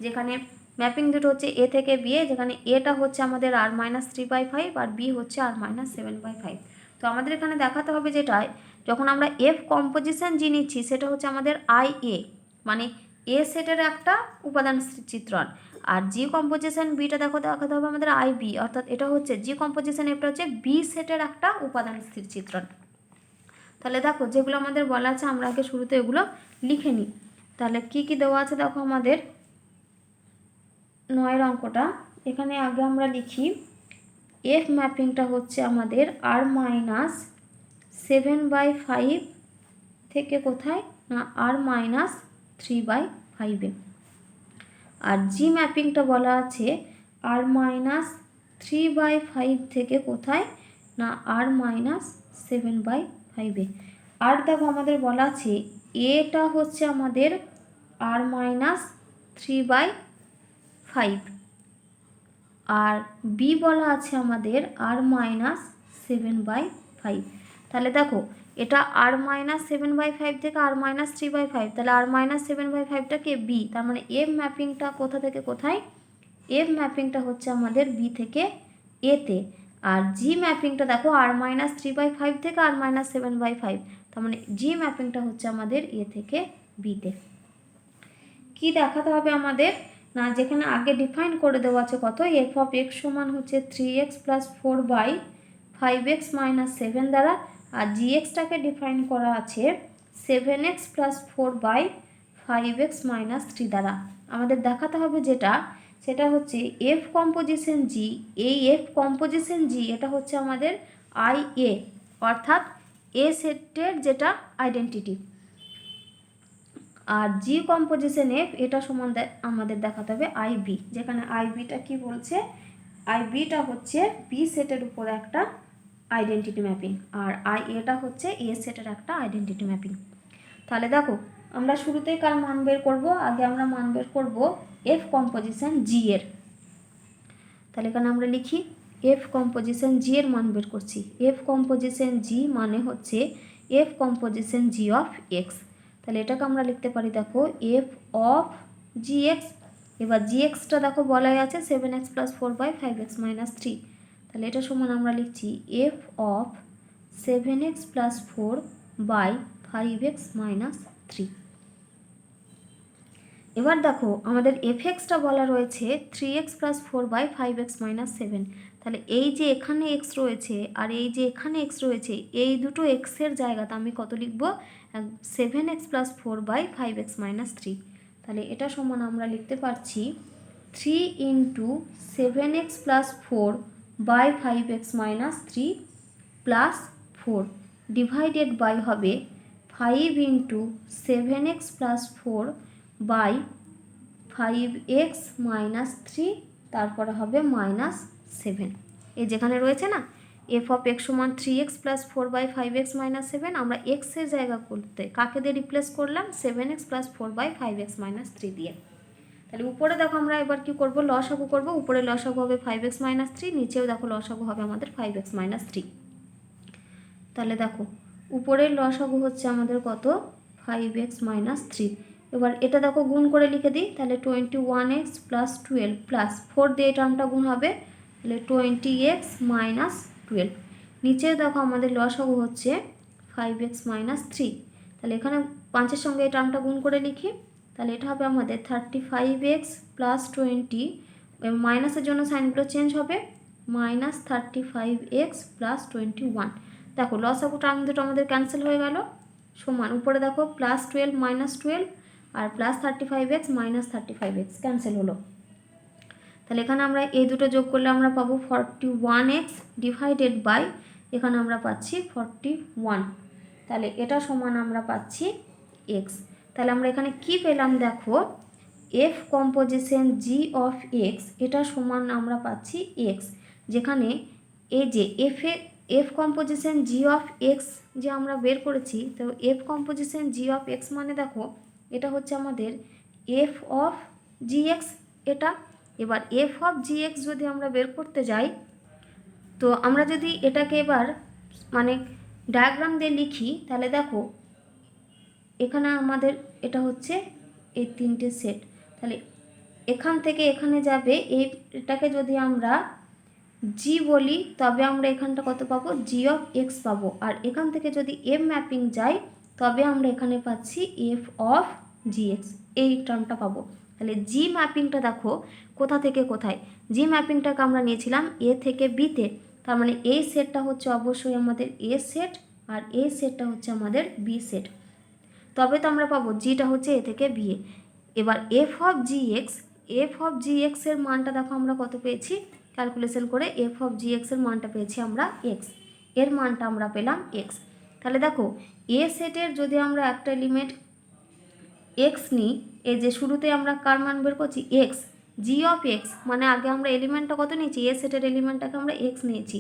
যেখানে ম্যাপিং দুটো হচ্ছে এ থেকে বি এ, যেখানে এটা হচ্ছে আমাদের r-3/5 আর বি হচ্ছে r-7/5। তো আমাদের এখানে দেখাতে হবে যেটায় যখন আমরা এফ কম্পোজিশন জি নিচ্ছি সেটা হচ্ছে আমাদের আই এ, মানে এ সেটের একটা উপাদান চিত্রণ, আর জি কম্পোজিশন বিটা দেখাতে হবে আমাদের আই বি, অর্থাৎ এটা হচ্ছে জি কম্পোজিশন এফটা হচ্ছে বি সেটের একটা উপাদান চিত্রণ। তাহলে দেখো যেগুলো আমাদের বলা আছে আমরা আগে শুরুতে এগুলো লিখে নিই। তাহলে কি কি দেওয়া আছে দেখো আমাদের 9 অঙ্কটা, এখানে আগে আমরা লিখি এফ ম্যাপিংটা হচ্ছে আমাদের r-7/5 থেকে কোথায় না r-3/5-এ, আর জি ম্যাপিংটা বলা আছে r-3/5 থেকে কোথায় না r-7/5-এ। আর দেখো আমাদের বলা আছে এটা হচ্ছে আমাদের r-3/5 আর বি বলা আছে আমাদের r-7/5। তাহলে দেখো এটা r-7/5 থেকে r-3/5, তাহলে r-7/5টা কে বি, তার মানে এফ ম্যাপিংটা কোথা থেকে কোথায়, এফ ম্যাপিংটা হচ্ছে আমাদের বি থেকে এতে, আর জি ম্যাপিংটা দেখো r-3/5 থেকে r-7/5, তার মানে জি ম্যাপিংটা হচ্ছে আমাদের এ থেকে বিতে। কি দেখাতে হবে আমাদের না, যেখানে আগে ডিফাইন করে দেওয়া আছে কত এফ অফ এক্স সমান হচ্ছে 3x + 4/5x - 7 দ্বারা, আর জি এক্সটাকে ডিফাইন করা আছে 7x + 4/5x - 3 দ্বারা। আমাদের দেখাতে হবে যেটা সেটা হচ্ছে এফ কম্পোজিশন জি, এই এফ কম্পোজিশন জি এটা হচ্ছে আমাদের আই এ, অর্থাৎ এ সেটের যেটা আইডেন্টিটি, আর জি কম্পোজিশন এফ এটা সমান আমাদের দেখাতে হবে আই বি, যেখানে আই বিটা কী বলছে, আই বিটা হচ্ছে বি সেটের উপর একটা আইডেন্টিটি ম্যাপিং, আর আই এটা হচ্ছে এ সেটের একটা আইডেন্টিটি ম্যাপিং। তাহলে দেখো আমরা শুরুতেই কার মান বের করব, আগে আমরা মান বের করব এফ কম্পোজিশন জি এর। তাহলে এখানে আমরা লিখি এফ কম্পোজিশন জি এর মান বের করছি। এফ কম্পোজিশন জি মানে হচ্ছে F composition G of x. তাহলে এটাকে আমরা লিখতে পারি দেখো এফ অফ জি এক্স, এবার জি এক্সটা দেখো বলাই আছে 7x + 4/5x - 3, তাহলে এটা সমান আমরা লিখছি এফ অফ 7x + 4/5x - 3। এবার দেখো আমাদের এফএক্সটা বলা রয়েছে 3x + 4/5x - 7, তাহলে এই যে এখানে এক্স রয়েছে আর এই যে এখানে এক্স রয়েছে, এই দুটো এক্সের জায়গাতে আমি কত লিখব, 7x + 4/5x - 3। তাহলে এটা সমান আমরা লিখতে পারছি 3 × 7x + 4/5x - 3 + 4 ডিভাইডেড বাই হবে 5 × 7x + 4/5x - 3, তারপরে হবে -7। এই যেখানে রয়েছে না এফ অফ এক্স সমান 3x + 4/5x - 7, আমরা এক্সের জায়গা করতে কাকে দিয়ে রিপ্লেস করলাম, 7x + 4/5x - 3 দিয়ে। তাহলে উপরে দেখো আমরা এবার কি করব, লসাগু করব, উপরে লসাগু হবে 5x - 3, নিচেও দেখো লসাগু হবে আমাদের 5x - 3। তাহলে দেখো উপরের লসাগু হচ্ছে আমাদের কত, 5x - 3। এবার এটা দেখো গুণ করে লিখে দিই, তাহলে 21x + 12 + 4 দিয়ে এই টার্মটা গুণ হবে, তাহলে 20x - 12। নিচে দেখো আমাদের লসাগু হচ্ছে 5x - 3, তাহলে এখানে 5-এর সঙ্গে এই টার্মটা গুণ করে লিখি, তাহলে এটা হবে আমাদের 35x + 20, মাইনাসের জন্য সাইনগুলো চেঞ্জ হবে, -35x + 21। দেখো লসাগু টার্ম দুটো আমাদের ক্যান্সেল হয়ে গেল, সমান উপরে দেখো +12 - 12 আর +35x - 35x ক্যান্সেল হলো। তাহলে এখানে আমরা এই দুটো যোগ করলে আমরা পাবো 41x ডিভাইডেড বাই এখানে আমরা পাচ্ছি 41, তাহলে এটা সমান আমরা পাচ্ছি x। তাহলে আমরা এখানে কি পেলাম দেখো, F composition G of x এটা সমান আমরা পাচ্ছি x, যেখানে এই যে F composition G of x যে আমরা বের করেছি, তো F composition G of x মানে দেখো এটা হচ্ছে আমাদের এফ অফ জি এক্স এটা। এবার এফ অফ জি এক্স যদি আমরা বের করতে যাই, তো আমরা যদি এটাকে এবার মানে ডায়াগ্রাম দিয়ে লিখি, তাহলে দেখো এখানে আমাদের এটা হচ্ছে এই তিনটে সেট, তাহলে এখান থেকে এখানে যাবে, এটাকে যদি আমরা জি বলি তবে আমরা এখানটা কত পাবো, জি অফ এক্স পাবো। আর এখান থেকে যদি এফ ম্যাপিং যায় তবে আমরা এখানে পাচ্ছি এফ অফ জি এক্স, এই টার্মটা পাবো। তাহলে জি ম্যাপিংটা দেখো কোথা থেকে কোথায়, জি ম্যাপিংটাকে আমরা নিয়েছিলাম এ থেকে বিতে, তার মানে এই সেটটা হচ্ছে অবশ্যই আমাদের এ সেট আর এই সেটটা হচ্ছে আমাদের বি সেট, তবে তো আমরা পাবো জিটা হচ্ছে এ থেকে বি এ। এবার f of g x, f of g এক্সের মানটা দেখো আমরা কত পেয়েছি, ক্যালকুলেশন করে এফ অফ জি এক্সের মানটা পেয়েছি আমরা এক্স, এর মানটা আমরা পেলাম এক্স। তাহলে দেখো এ সেটের যদি আমরা একটা এলিমেন্ট এক্স নিই, এই যে শুরুতে আমরা কার মান বের করছি এক্স, জি অফ এক্স মানে আগে আমরা এলিমেন্টটা কত নিয়েছি, এ সেটের এলিমেন্টটাকে আমরা এক্স নিয়েছি,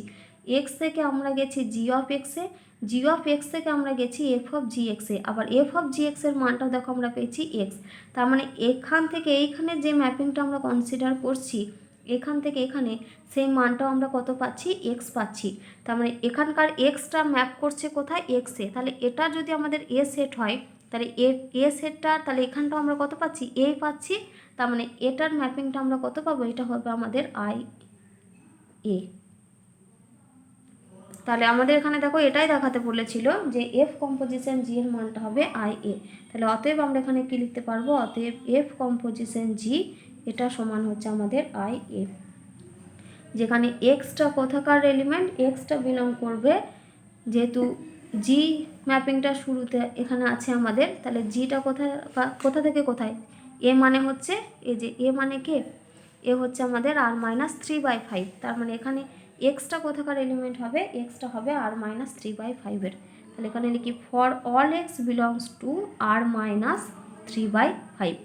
এক্স থেকে আমরা গেছি জি অফ এক্সে, জি অফ এক্স থেকে আমরা গেছি এফ অফ জি এক্সে, আবার এফ অফ জি এক্সের মানটাও দেখো আমরা পেয়েছি এক্স। তার মানে এখান থেকে এইখানে যে ম্যাপিংটা আমরা কনসিডার করছি এখান থেকে এখানে সেই মানটাও আমরা কত পাচ্ছি, এক্স পাচ্ছি। তার মানে এখানকার এক্সটা ম্যাপ করছে কোথায়, এক্সে, তাহলে এটা যদি আমাদের এ সেট হয় তাহলে এ সেটটা, তাহলে এখানটাও আমরা কত পাচ্ছি, এ পাচ্ছি, তার মানে এটার ম্যাপিংটা আমরা কত পাবো, এটা হবে আমাদের আই এ। তাহলে আমাদের এখানে দেখো এটাই দেখাতে বলেছিল যে এফ কম্পোজিশন জি এর মানটা হবে আই এ। তাহলে অতএব আমরা এখানে কি লিখতে পারবো, অতএব এফ কম্পোজিশন জি এটা সমান হচ্ছে আমাদের আই এ, যেখানে এক্সটা কোথাকার এলিমেন্ট, এক্সটা বিলং করবে, যেহেতু জি ম্যাপিংটা শুরুতে এখানে আছে আমাদের, তাহলে জিটা কোথা থেকে কোথায়, এ মানে হচ্ছে এই যে এ মানে কে, এ হচ্ছে আমাদের আর মাইনাস 3/5, তার মানে এখানে এক্সটা কোথাকার এলিমেন্ট হবে, এক্সটা হবে আর মাইনাস 3/5 তাহলে এখানে লিখি for all x belongs to আর মাইনাস 3/5।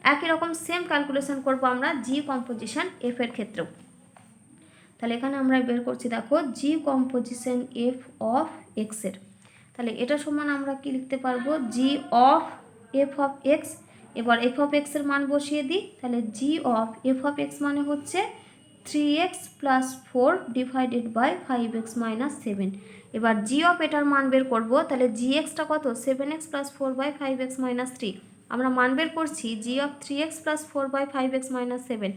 একই রকম সেম ক্যালকুলেশন করব আমরা জি কম্পোজিশন এফ এর ক্ষেত্রেও। তাহলে এখানে আমরা বের করছি দেখো জি কম্পোজিশন এফ অফ এক্সের, তাহলে এটা সমান আমরা কি লিখতে পারবো, জি অফ এফ অফ এক্স, এবার এফ অফ এক্সের মান বসিয়ে দিই, তাহলে জি অফ এফ অফ এক্স মানে হচ্ছে 3x + 4 ডিভাইডেড বাই 5x - 7। এবার জি অফ এটার মান বের করবো, তাহলে জি এক্সটা কত, 7x + 4/5x - 3, আমরা মান বের করছি জি অফ 3x + 4/5x - 7।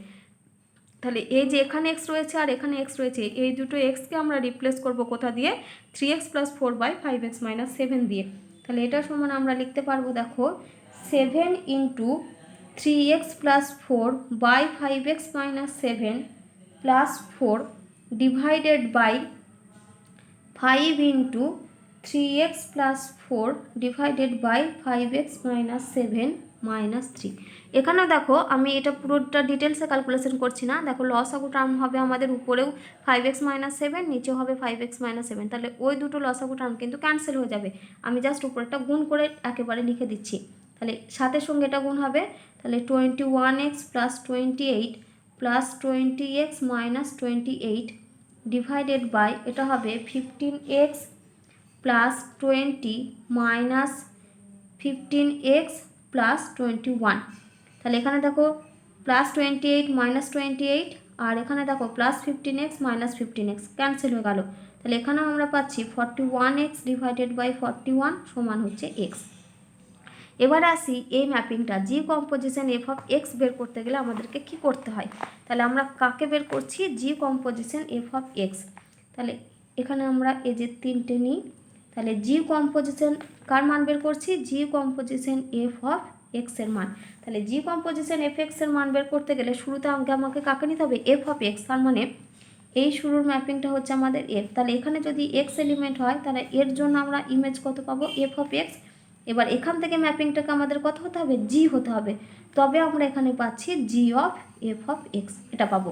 তাহলে এই যে এখানে এক্স রয়েছে আর এখানে এক্স রয়েছে, এই দুটো এক্সকে আমরা রিপ্লেস করব কোথা দিয়ে, 3x + 4/5x - 7 দিয়ে। তাহলে এটা সমান আমরা লিখতে পারবো দেখো 7 × 3x + 4/5x - 7 + 4 divided by 5 × 3x + 4 divided by 5x - 7 - 3। এখানেও দেখো আমি এটা পুরোটা ডিটেলসে ক্যালকুলেশন করছি না, দেখো লসাগু টার্ম হবে আমাদের উপরেও 5x - 7, নিচেও হবে 5x - 7, তাহলে ওই দুটো লসাগু টার্ম কিন্তু ক্যান্সেল হয়ে যাবে, আমি জাস্ট উপরেরটা গুণ করে একেবারে লিখে দিচ্ছি। তাহলে সাথে সঙ্গে এটা গুণ হবে, তাহলে 21x + 28 + 20x - 28 ডিভাইডেড বাই এটা হবে 15x + 20 - 15x + 21। তাহলে এখানে দেখো +28 - 28, আর এখানে দেখো +15x - 15x ক্যান্সেল হয়ে গেল, তাহলে এখানেও আমরা পাচ্ছি 41x ডিভাইডেড বাই 41 সমান হচ্ছে এক্স। এবার আসি এই ম্যাপিংটা জি কম্পোজিশন এফ অফ এক্স বের করতে গেলে আমাদেরকে কি করতে হয়, তাহলে আমরা কাকে বের করছি, জি কম্পোজিশন এফ অফ এক্স। তাহলে এখানে আমরা এই যে তিনটে নিই, তাহলে জি কম্পোজিশন কার মান বের করছি, জি কম্পোজিশন এফ অফ এক্সের মান। তাহলে জি কম্পোজিশন এফ এক্সের মান বের করতে গেলে শুরুতে আমাকে কাকে নিতে হবে, এফ অফ এক্স, তার মানে এই শুরুর ম্যাপিংটা হচ্ছে আমাদের এফ, তাহলে এখানে যদি এক্স এলিমেন্ট হয় তাহলে এর জন্য আমরা ইমেজ কত পাবো, এফ অফ এক্স। এবার এখান থেকে ম্যাপিংটাকে আমাদের কত হতে হবে, জি হতে হবে, তবে আমরা এখানে পাচ্ছি জি অফ এফ অফ এক্স, এটা পাবো।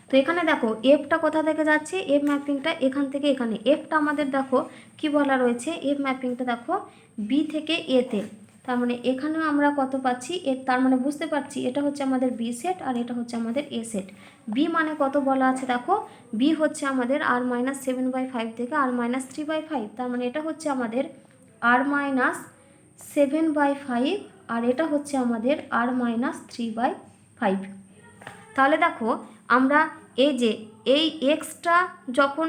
তো এখানে দেখো এফটা কোথা থেকে যাচ্ছে, এফ ম্যাপিংটা এখান থেকে এখানে, এফটা আমাদের দেখো কি বলা রয়েছে, এফ ম্যাপিংটা দেখো বি থেকে এতে, তার মানে এখানেও আমরা কত পাচ্ছি, তার মানে বুঝতে পারছি এটা হচ্ছে আমাদের বি সেট আর এটা হচ্ছে আমাদের এ সেট। বি মানে কত বলা আছে দেখো, বি হচ্ছে আমাদের আর মাইনাস 7/5 থেকে আর মাইনাস 3/5, তার মানে এটা হচ্ছে আমাদের আর মাইনাস 7/5 আর এটা হচ্ছে আমাদের আর মাইনাস 3/5। তাহলে দেখো আমরা এই যে এই এক্সটা যখন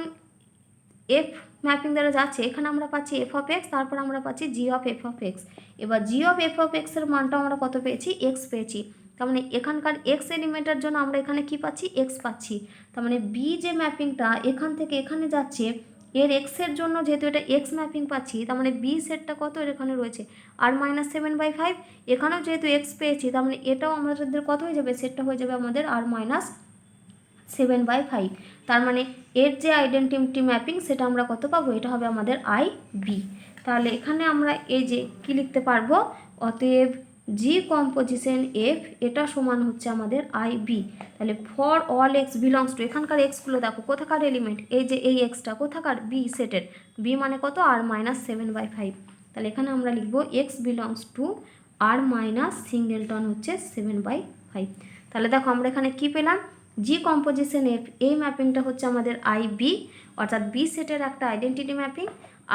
এফ ম্যাপিং দ্বারা যাচ্ছে, এখানে আমরা পাচ্ছি এফ অফ এক্স, তারপর আমরা পাচ্ছি জি অফ এফ অফ এক্স। এবার জি অফ এফ অফ এক্সের মানটা আমরা কত পেয়েছি, এক্স পেয়েছি, তার মানে এখানকার এক্স এলিমেন্টের জন্য আমরা এখানে কি পাচ্ছি, এক্স পাচ্ছি। তার মানে বি যে ম্যাপিংটা এখান থেকে এখানে যাচ্ছে, এর এক্সের জন্য যেহেতু এটা এক্স ম্যাপিং পাচ্ছি, তার মানে বি সেটটা কত এর এখানে রয়েছে r-7/5। এখানেও যেহেতু এক্স পেয়েছি, তার মানে এটাও আমাদের কত হয়ে যাবে, সেটটা হয়ে যাবে আমাদের r-7/5। তার মানে এর যে আইডেন্টিটি ম্যাপিং সেটা আমরা কত পাবো, এটা হবে আমাদের IB। তাহলে এখানে আমরা এই যে কি লিখতে পারবো, অতএব জি কম্পোজিশন এফ এটা সমান হচ্ছে আমাদের IB। তাহলে for all x belongs two, এখানকার এক্সগুলো দেখো কোথাকার এলিমেন্ট, এই যে এই এক্সটা কোথাকার, বি সেটের, বি মানে কত r-7/5। তাহলে এখানে আমরা লিখবো x belongs to r singleton হচ্ছে 7/5। তাহলে দেখো আমরা এখানে কি পেলাম, জি কম্পোজিশন এফ এই ম্যাপিংটা হচ্ছে আমাদের IB, অর্থাৎ বি সেটের একটা আইডেন্টিটি ম্যাপিং,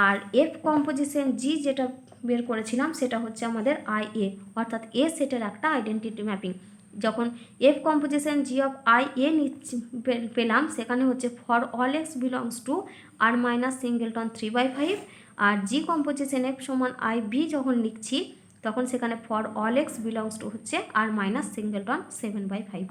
আর এফ কম্পোজিশন জি যেটা বের করেছিলাম সেটা হচ্ছে আমাদের IA, অর্থাৎ এ সেটের একটা আইডেন্টিটি ম্যাপিং। যখন F composition G of IA পেলাম, সেখানে হচ্ছে for all x belongs to r singleton 3/5, আর জি কম্পোজিশন এফ সমান IB যখন লিখছি তখন সেখানে for all x belongs to হচ্ছে r সিঙ্গেলটন 7/5।